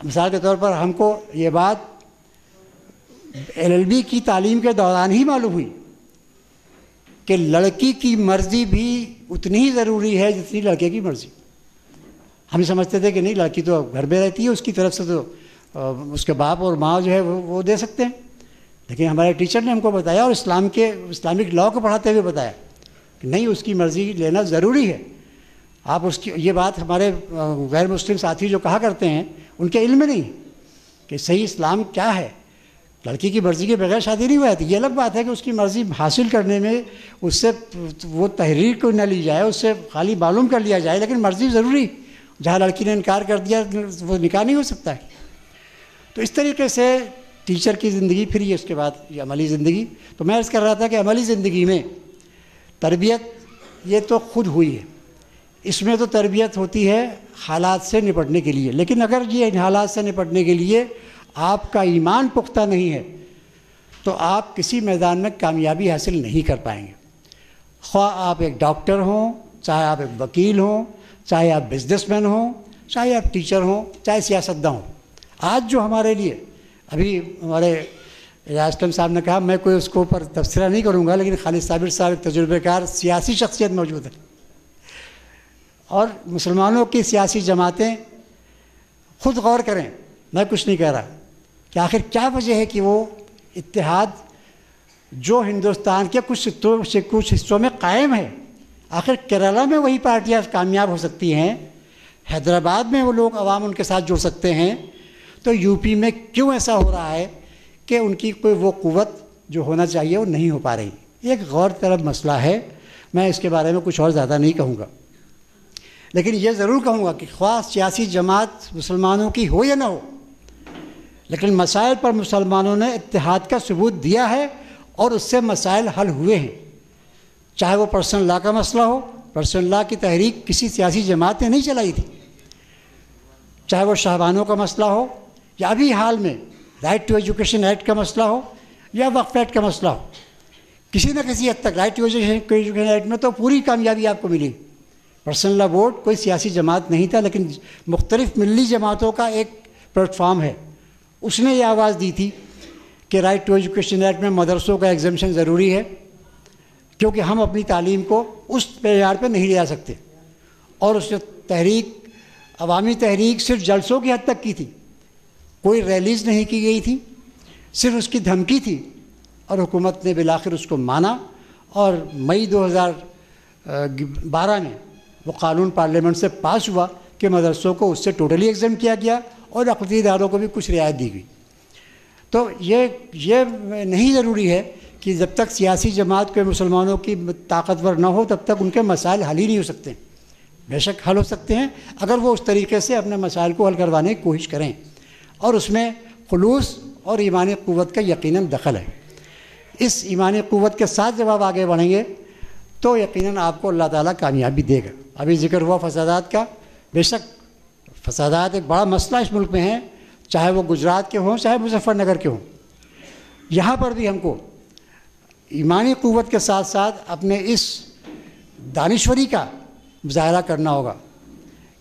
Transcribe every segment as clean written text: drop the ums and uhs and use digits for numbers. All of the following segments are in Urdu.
مثال کے طور پر ہم کو یہ بات LLB کی تعلیم کے دوران ہی معلوم ہوئی کہ لڑکی کی مرضی بھی اتنی ہی ضروری ہے جتنی لڑکے کی مرضی. ہم سمجھتے تھے کہ نہیں لڑکی تو گھر میں رہتی ہے, اس کی طرف سے تو اس کے باپ اور ماں جو ہے وہ دے سکتے ہیں, لیکن ہمارے ٹیچر نے ہم کو بتایا اور اسلامک لاء کو پڑھاتے ہوئے بتایا کہ نہیں, اس کی مرضی لینا ضروری ہے. آپ اس کی یہ بات ہمارے غیر مسلم ساتھی جو کہا کرتے ہیں ان کے علم میں نہیں کہ صحیح اسلام کیا ہے. لڑکی کی مرضی کے بغیر شادی نہیں ہو جاتی. یہ الگ بات ہے کہ اس کی مرضی حاصل کرنے میں اس سے وہ تحریر کو نہ لی جائے, اس سے خالی معلوم کر لیا جائے, لیکن مرضی ضروری. جہاں لڑکی نے انکار کر دیا وہ نکاح نہیں ہو سکتا ہے. تو اس طریقے سے ٹیچر کی زندگی, پھر یہ اس کے بعد یہ عملی زندگی. تو میں عرض کر رہا تھا کہ عملی زندگی میں تربیت یہ تو خود ہوئی ہے, اس میں تو تربیت ہوتی ہے حالات سے نپٹنے کے لیے. لیکن اگر یہ ان حالات سے نپٹنے کے لیے آپ کا ایمان پختہ نہیں ہے تو آپ کسی میدان میں کامیابی حاصل نہیں کر پائیں گے. خواہ آپ ایک ڈاکٹر ہوں, چاہے آپ ایک وکیل ہوں, چاہے آپ بزنس مین ہوں, چاہے آپ ٹیچر ہوں, چاہے سیاستداں ہوں. آج جو ہمارے لیے ابھی ہمارے ریاض اسلم صاحب نے کہا, میں کوئی اس کو اوپر تبصرہ نہیں کروں گا, لیکن خالد صابر صاحب ایک تجربہ کار سیاسی شخصیت موجود ہے, اور مسلمانوں کی سیاسی جماعتیں خود غور کریں, میں کچھ نہیں کہہ رہا, کہ آخر کیا وجہ ہے کہ وہ اتحاد جو ہندوستان کے کچھ حصوں میں قائم ہے, آخر کیرالہ میں وہی پارٹیاں کامیاب ہو سکتی ہیں, حیدرآباد میں وہ لوگ عوام ان کے ساتھ جڑ سکتے ہیں, تو یو پی میں کیوں ایسا ہو رہا ہے کہ ان کی کوئی وہ قوت جو ہونا چاہیے وہ نہیں ہو پا رہی. ایک غور طلب مسئلہ ہے. میں اس کے بارے میں کچھ اور زیادہ نہیں کہوں گا, لیکن یہ ضرور کہوں گا کہ خواہ سیاسی جماعت مسلمانوں کی ہو یا نہ ہو, لیکن مسائل پر مسلمانوں نے اتحاد کا ثبوت دیا ہے اور اس سے مسائل حل ہوئے ہیں. چاہے وہ پرسنل لا کا مسئلہ ہو, پرسنل لا کی تحریک کسی سیاسی جماعت نے نہیں چلائی تھی, چاہے وہ شاہبانوں کا مسئلہ ہو, یا ابھی حال میں رائٹ ٹو ایجوکیشن ایکٹ کا مسئلہ ہو, یا وقف ایکٹ کا مسئلہ ہو. کسی نہ کسی حد تک رائٹ ٹو ایجوکیشن ایکٹ میں تو پوری کامیابی آپ کو ملی. پرسنل لا بورڈ کوئی سیاسی جماعت نہیں تھا, لیکن مختلف ملی جماعتوں کا ایک پلیٹ فارم ہے. اس نے یہ آواز دی تھی کہ رائٹ ٹو ایجوکیشن ایکٹ میں مدرسوں کا ایگزمپشن ضروری ہے, کیونکہ ہم اپنی تعلیم کو اس معیار پہ نہیں لے جا سکتے. اور اس تحریک, عوامی تحریک صرف جلسوں کی حد تک کی تھی, کوئی ریلیز نہیں کی گئی تھی, صرف اس کی دھمکی تھی, اور حکومت نے بالآخر اس کو مانا, اور مئی 2012 میں وہ قانون پارلیمنٹ سے پاس ہوا کہ مدرسوں کو اس سے ٹوٹلی ایگزمپٹ کیا گیا, اور عقیدتی اداروں کو بھی کچھ رعایت دی گئی. تو یہ نہیں ضروری ہے کہ جب تک سیاسی جماعت کے مسلمانوں کی طاقتور نہ ہو تب تک ان کے مسائل حل ہی نہیں ہو سکتے. بے شک حل ہو سکتے ہیں اگر وہ اس طریقے سے اپنے مسائل کو حل کروانے کی کوشش کریں, اور اس میں خلوص اور ایمانی قوت کا یقیناً دخل ہے. اس ایمانی قوت کے ساتھ جب آپ آگے بڑھیں گے تو یقیناً آپ کو اللہ تعالیٰ کامیابی دے گا. ابھی ذکر ہوا فسادات کا, بے شک فسادات ایک بڑا مسئلہ اس ملک میں ہے, چاہے وہ گجرات کے ہوں چاہے مظفر نگر کے ہوں. یہاں پر بھی ہم کو ایمانی قوت کے ساتھ ساتھ اپنے اس دانشوری کا مظاہرہ کرنا ہوگا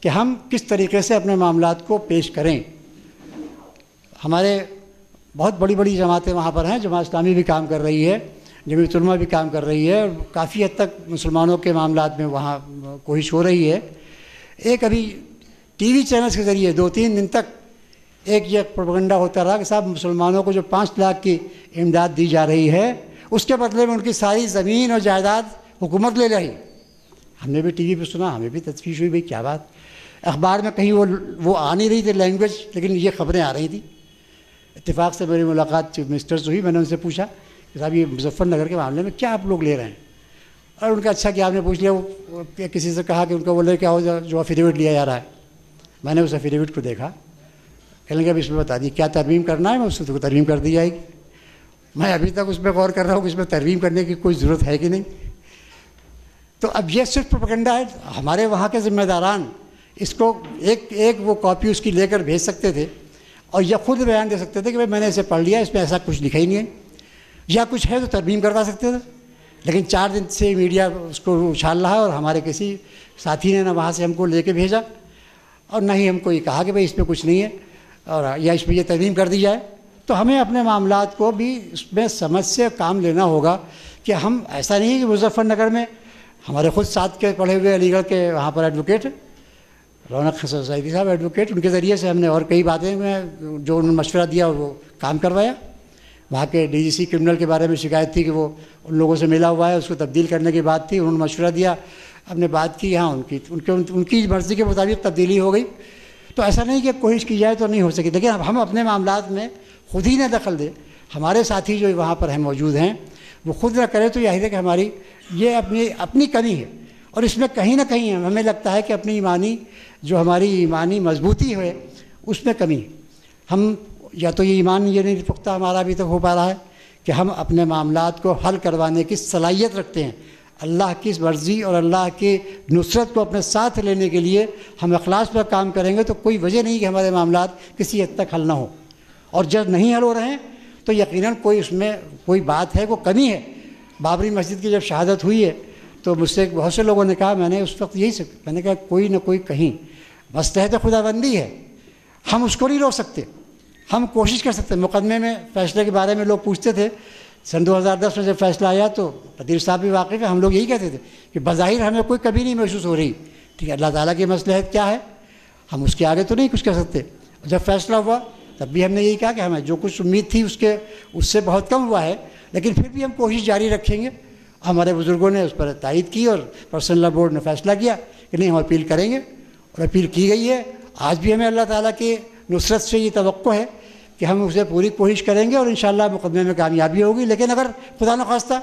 کہ ہم کس طریقے سے اپنے معاملات کو پیش کریں. ہمارے بہت بڑی بڑی جماعتیں وہاں پر ہیں, جماعت اسلامی بھی کام کر رہی ہے, جمعیت علماء بھی کام کر رہی ہے, اور کافی حد تک مسلمانوں کے معاملات میں وہاں کوشش ہو رہی ہے. ایک ابھی ٹی وی چینلز کے ذریعے 2-3 دن تک ایک یہ پروپیگنڈا ہوتا رہا کہ صاحب مسلمانوں کو جو 5 لاکھ کی امداد دی جا رہی ہے اس کے بدلے میں ان کی ساری زمین اور جائیداد حکومت لے رہی. ہم نے بھی ٹی وی پہ سنا, ہمیں بھی تشویش ہوئی, بھائی کیا بات. اخبار میں کہیں وہ آ نہیں رہی تھی لینگویج, لیکن یہ خبریں آ رہی تھیں. اتفاق سے میری ملاقات چیف منسٹر سے ہوئی. میں نے ان سے پوچھا کہ صاحب یہ مظفر نگر کے معاملے میں کیا آپ لوگ لے رہے ہیں, اور ان کا اچھا کیا آپ نے پوچھ لیا. وہ کسی سے کہا کہ ان کا وہ لے کے آؤ جو افیڈیوٹ لیا جا رہا ہے. میں نے اس افیڈیوٹ کو دیکھا, کہنے لگا اب اس میں بتا دیے کیا ترمیم کرنا ہے, میں اس کو ترمیم کر دی جائے گی. میں ابھی تک اس پہ غور کر رہا ہوں کہ اس میں ترمیم کرنے کی کوئی ضرورت ہے کہ نہیں. تو اب یہ صرف پروپیگنڈا ہے. ہمارے وہاں کے ذمہ داران اس کو ایک وہ کاپی اس کی لے کر بھیج سکتے تھے, اور یہ خود بیان دے سکتے تھے کہ بھائی میں نے اسے پڑھ لیا, اس میں ایسا کچھ لکھا ہی نہیں ہے, یا کچھ ہے تو ترمیم کروا سکتے تھے. لیکن 4 دن سے میڈیا اس کو اچھال رہا ہے, اور ہمارے کسی ساتھی نے نہ وہاں سے ہم کو لے کے بھیجا, اور نہ ہی ہم کو یہ کہا کہ بھائی اس میں کچھ نہیں ہے. اور یا اس میں یہ ترمیم کر دی جائے، تو ہمیں اپنے معاملات کو بھی اس میں سمجھ سے کام لینا ہوگا کہ ہم ایسا نہیں ہے کہ مظفر نگر میں ہمارے خود ساتھ کے پڑھے ہوئے علی گڑھ کے وہاں پر ایڈوکیٹ ہیں، رونق سعیدی صاحب ایڈوکیٹ، ان کے ذریعے سے ہم نے اور کئی باتیں میں جو انہوں نے مشورہ دیا وہ کام کروایا۔ وہاں کے ڈی جی سی کرمنل کے بارے میں شکایت تھی کہ وہ ان لوگوں سے ملا ہوا ہے، اس کو تبدیل کرنے کی بات تھی، انہوں نے مشورہ دیا، ہم نے بات کی، ہاں ان کی مرضی کے مطابق تبدیلی ہو گئی۔ تو ایسا نہیں کہ کوشش کی جائے تو نہیں ہو سکی، لیکن اب ہم اپنے معاملات میں خود ہی نہ دخل دیں، ہمارے ساتھی جو وہاں پر ہیں موجود ہیں وہ خود نہ کرے، تو یہی ہے کہ ہماری یہ اپنی کمی ہے، اور اس میں کہیں نہ کہیں ہمیں لگتا ہے کہ اپنی ہماری ایمانی مضبوطی ہے اس میں کمی ہے۔ ہم یا تو یہ ایمان یہ نہیں پختہ ہمارا ابھی تک ہو پا رہا ہے کہ ہم اپنے معاملات کو حل کروانے کی صلاحیت رکھتے ہیں، اللہ کی مرضی اور اللہ کی نصرت کو اپنے ساتھ لینے کے لیے ہم اخلاص پر کام کریں گے تو کوئی وجہ نہیں کہ ہمارے معاملات کسی حد تک حل نہ ہو، اور جب نہیں حل ہو رہے ہیں تو یقیناً کوئی اس میں کوئی بات ہے، وہ کمی ہے۔ بابری مسجد کی جب شہادت ہوئی ہے تو مجھ سے بہت سے لوگوں نے کہا، میں نے اس وقت میں نے کہا کوئی نہ کوئی کہیں مستحق خدا بندی ہے، ہم اس کو نہیں روک سکتے، ہم کوشش کر سکتے ہیں۔ مقدمے میں فیصلے کے بارے میں لوگ پوچھتے تھے، سن 2010 میں جب فیصلہ آیا تو قدیر صاحب بھی واقف ہے، ہم لوگ یہی کہتے تھے کہ بظاہر ہمیں کوئی کمی نہیں محسوس ہو رہی، ٹھیک ہے، اللہ تعالیٰ کی مصلحت کیا ہے، ہم اس کے آگے تو نہیں کچھ کر سکتے۔ جب فیصلہ ہوا تب بھی ہم نے یہی کہا کہ ہمیں جو کچھ امید تھی اس سے بہت کم ہوا ہے، لیکن پھر بھی ہم کوشش جاری رکھیں گے۔ ہمارے بزرگوں نے اس پر تائید کی اور پرسنل لا بورڈ نے فیصلہ کیا کہ نہیں، ہم اپیل کریں گے، اور اپیل کی گئی ہے۔ آج بھی ہمیں اللہ تعالیٰ کی نصرت سے یہ توقع ہے کہ ہم اسے پوری کوشش کریں گے اور انشاءاللہ مقدمے میں کامیابی ہوگی، لیکن اگر خدا نخواستہ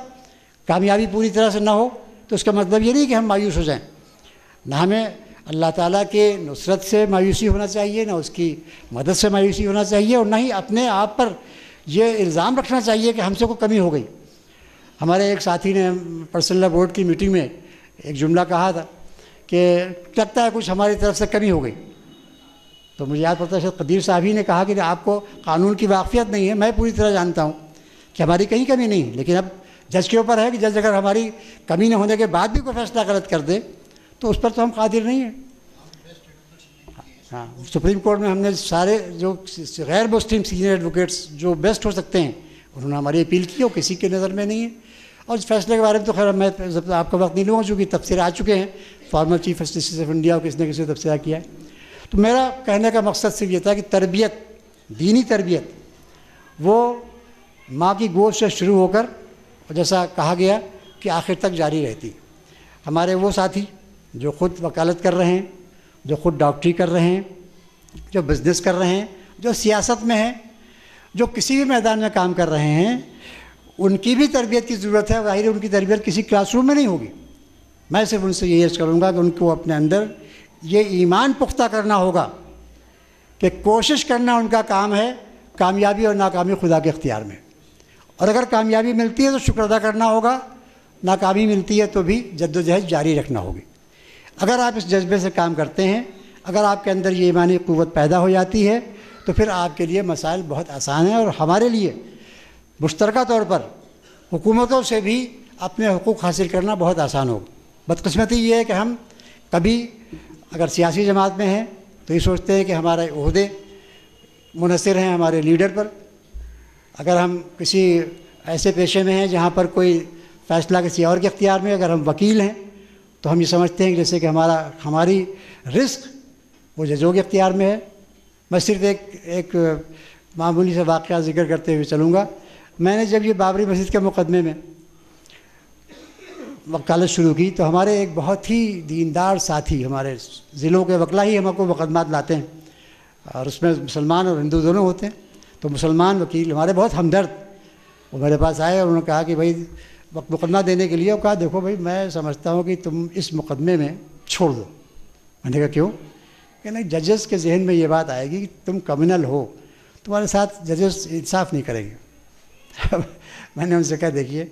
کامیابی پوری طرح سے نہ ہو تو اس کا مطلب یہ نہیں کہ ہم مایوس ہو جائیں۔ نہ ہمیں اللہ تعالیٰ کے نصرت سے مایوسی ہونا چاہیے، نہ اس کی مدد سے مایوسی ہونا چاہیے، اور نہ ہی اپنے آپ پر یہ الزام رکھنا چاہیے کہ ہم سے کوئی کمی ہو گئی۔ ہمارے ایک ساتھی نے پرسنل لا بورڈ کی میٹنگ میں ایک جملہ کہا تھا کہ لگتا ہے کچھ ہماری طرف سے کمی ہو گئی، تو مجھے یاد پڑتا ہے شاید قدیر صاحب ہی نے کہا کہ آپ کو قانون کی واقفیت نہیں ہے، میں پوری طرح جانتا ہوں کہ ہماری کہیں کمی نہیں ہے، لیکن اب جج کے اوپر ہے کہ جج اگر ہماری کمی نہ ہونے کے بعد بھی کوئی فیصلہ غلط کر دے تو اس پر تو ہم قادر نہیں ہیں۔ ہاں، سپریم کورٹ میں ہم نے سارے جو غیر مسلم سینئر ایڈوکیٹس جو بیسٹ ہو سکتے ہیں انہوں نے ہماری اپیل کی، اور کسی کے نظر میں نہیں ہے۔ اور اس فیصلے کے بارے میں تو خیر میں آپ کا وقت نہیں لوں گا چونکہ تبصرے آ چکے ہیں، farmer chief justice of India اور کسی نے کسی نے تبصرہ کیا ہے۔ تو میرا کہنے کا مقصد صرف یہ تھا کہ تربیت، دینی تربیت، وہ ماں کی گود سے شروع ہو کر جیسا کہا گیا کہ آخر تک جاری رہتی۔ ہمارے وہ ساتھی جو خود وکالت کر رہے ہیں، جو خود ڈاکٹری کر رہے ہیں، جو بزنس کر رہے ہیں، جو سیاست میں ہیں، جو کسی بھی میدان میں کام کر رہے ہیں، ان کی بھی تربیت کی ضرورت ہے۔ ظاہر ہے ان کی تربیت کسی کلاس روم میں نہیں ہوگی، میں صرف ان سے یہ عرض کروں گا کہ ان کو اپنے اندر یہ ایمان پختہ کرنا ہوگا کہ کوشش کرنا ان کا کام ہے، کامیابی اور ناکامی خدا کے اختیار میں، اور اگر کامیابی ملتی ہے تو شکر ادا کرنا ہوگا، ناکامی ملتی ہے تو بھی جد و جہد جاری رکھنا ہوگی۔ اگر آپ اس جذبے سے کام کرتے ہیں، اگر آپ کے اندر یہ ایمانی قوت پیدا ہو جاتی ہے تو پھر آپ کے لیے مسائل بہت آسان ہیں، اور ہمارے لیے مشترکہ طور پر حکومتوں سے بھی اپنے حقوق حاصل کرنا بہت آسان ہوگا۔ بدقسمتی یہ ہے کہ ہم کبھی اگر سیاسی جماعت میں ہیں تو یہ سوچتے ہیں کہ ہمارے عہدے منحصر ہیں ہمارے لیڈر پر، اگر ہم کسی ایسے پیشے میں ہیں جہاں پر کوئی فیصلہ کسی اور کے اختیار میں، اگر ہم وکیل ہیں تو ہم یہ سمجھتے ہیں کہ جیسے کہ ہماری رزق وہ ججوں کے اختیار میں ہے۔ میں صرف ایک معمولی سے واقعہ ذکر کرتے ہوئے چلوں گا۔ میں نے جب یہ بابری مسجد کے مقدمے میں وکالت شروع کی تو ہمارے ایک بہت ہی دیندار ساتھی، ہمارے ضلعوں کے وکلا ہی ہم کو مقدمات لاتے ہیں، اور اس میں مسلمان اور ہندو دونوں ہوتے ہیں، تو مسلمان وکیل ہمارے بہت ہمدرد، وہ میرے پاس آئے اور انہوں نے کہا کہ بھائی مقدمہ دینے کے لیے، اور کہا دیکھو بھائی میں سمجھتا ہوں کہ تم اس مقدمے میں چھوڑ دو۔ میں نے کہا کیوں؟ کہ نہیں، ججز کے ذہن میں یہ بات آئے گی کہ تم کرمنل ہو، تمہارے ساتھ ججز انصاف نہیں کریں گے۔ میں نے ان سے کہا دیکھیے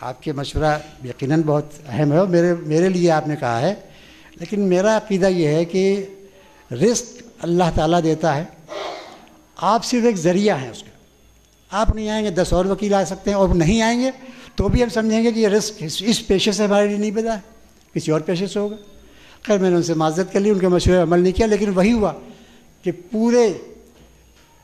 آپ کے مشورہ یقیناً بہت اہم ہے، اور میرے لیے آپ نے کہا ہے، لیکن میرا عقیدہ یہ ہے کہ رزق اللہ تعالیٰ دیتا ہے، آپ صرف ایک ذریعہ ہیں اس کا۔ آپ نہیں آئیں گے 10 اور وکیل آ سکتے ہیں، اور نہیں آئیں گے تو بھی ہم سمجھیں گے کہ یہ رزق اس پیشے سے ہمارے لیے نہیں پیدا ہے، کسی اور پیشے سے ہوگا۔ خیر میں نے ان سے معذرت کر لی، ان کے مشورے عمل نہیں کیا، لیکن وہی ہوا کہ پورے